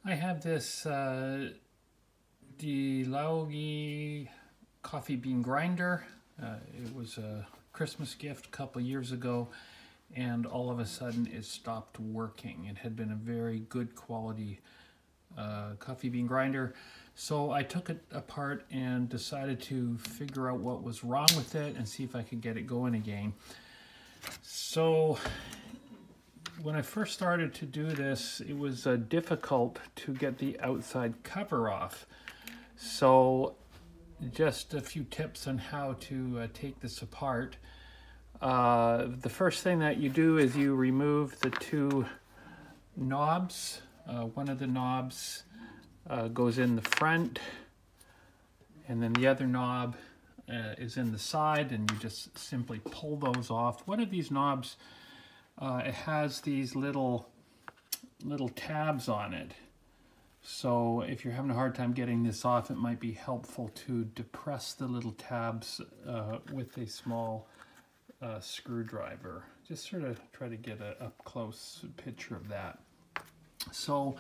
I have this DeLonghi coffee bean grinder. It was a Christmas gift a couple years ago, and all of a sudden it stopped working. It had been a very good quality coffee bean grinder. So I took it apart and decided to figure out what was wrong with it and see if I could get it going again. So when I first started to do this, it was difficult to get the outside cover off. So just a few tips on how to take this apart. The first thing that you do is you remove the two knobs. One of the knobs goes in the front, and then the other knob is in the side, and you just simply pull those off. One of these knobs, it has these little tabs on it. So if you're having a hard time getting this off, it might be helpful to depress the little tabs with a small screwdriver. Just sort of try to get an up-close picture of that. So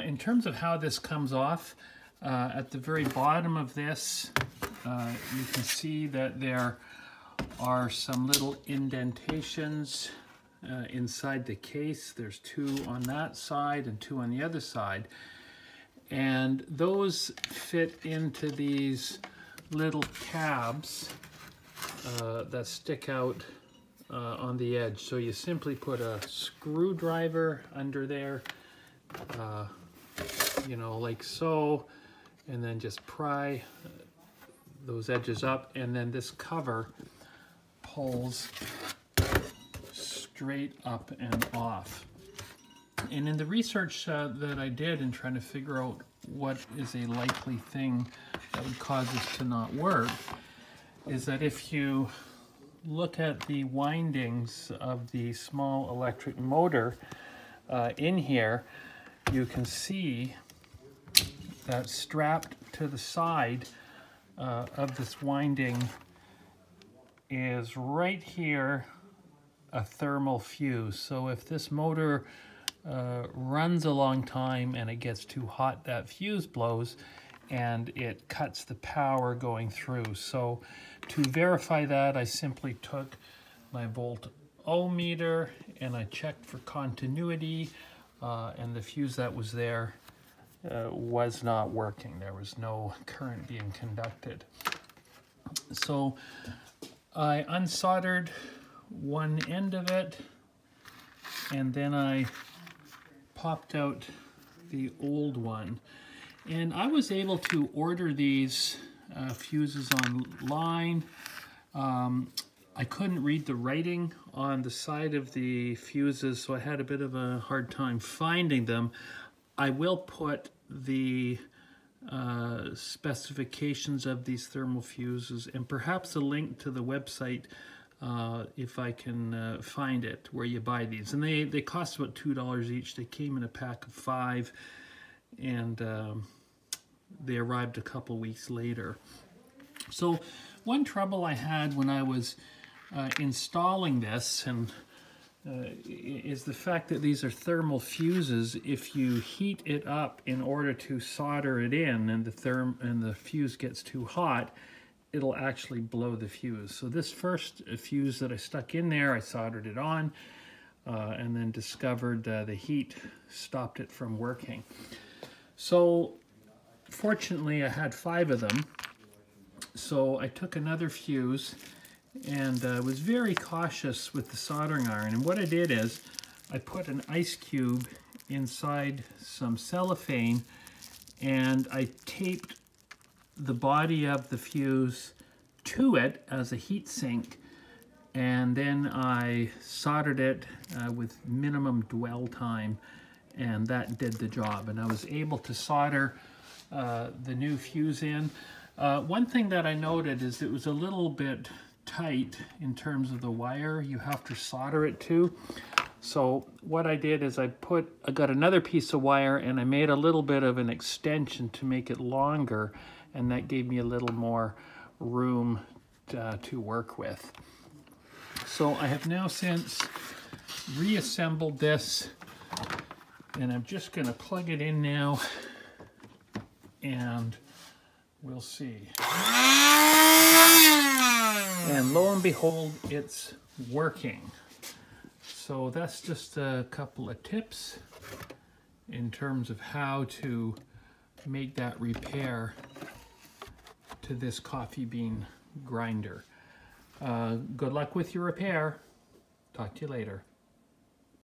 in terms of how this comes off, at the very bottom of this, you can see that there are some little indentations inside the case. There's two on that side and two on the other side. And those fit into these little tabs that stick out on the edge. So you simply put a screwdriver under there, you know, like so, and then just pry those edges up, and then this cover pulls straight up and off. And in the research that I did in trying to figure out what is a likely thing that would cause this to not work, is that if you look at the windings of the small electric motor in here, you can see that strapped to the side of this winding is right here a thermal fuse. So if this motor runs a long time and it gets too hot, that fuse blows and it cuts the power going through. So to verify that, I simply took my volt-o-meter and I checked for continuity, and the fuse that was there was not working. There was no current being conducted. So I unsoldered one end of it, and then I popped out the old one. And I was able to order these fuses online. I couldn't read the writing on the side of the fuses, so I had a bit of a hard time finding them. I will put the specifications of these thermal fuses and perhaps a link to the website if I can find it, where you buy these. And they cost about $2 each. They came in a pack of 5, and they arrived a couple weeks later. So one trouble I had when I was installing this is the fact that these are thermal fuses. If you heat it up in order to solder it in, and the fuse gets too hot, it'll actually blow the fuse. So this first fuse that I stuck in there, I soldered it on, and then discovered the heat stopped it from working. So fortunately I had 5 of them, so I took another fuse and was very cautious with the soldering iron. And what I did is I put an ice cube inside some cellophane, and I taped the body of the fuse to it as a heat sink, and then I soldered it with minimum dwell time, and that did the job. And I was able to solder the new fuse in. One thing that I noted is it was a little bit tight in terms of the wire you have to solder it to. So what I did is I got another piece of wire and I made a little bit of an extension to make it longer, and that gave me a little more room to work with. So I have now since reassembled this And I'm just going to plug it in now, and we'll see. And lo and behold, it's working. So that's just a couple of tips in terms of how to make that repair to this coffee bean grinder. Good luck with your repair. Talk to you later.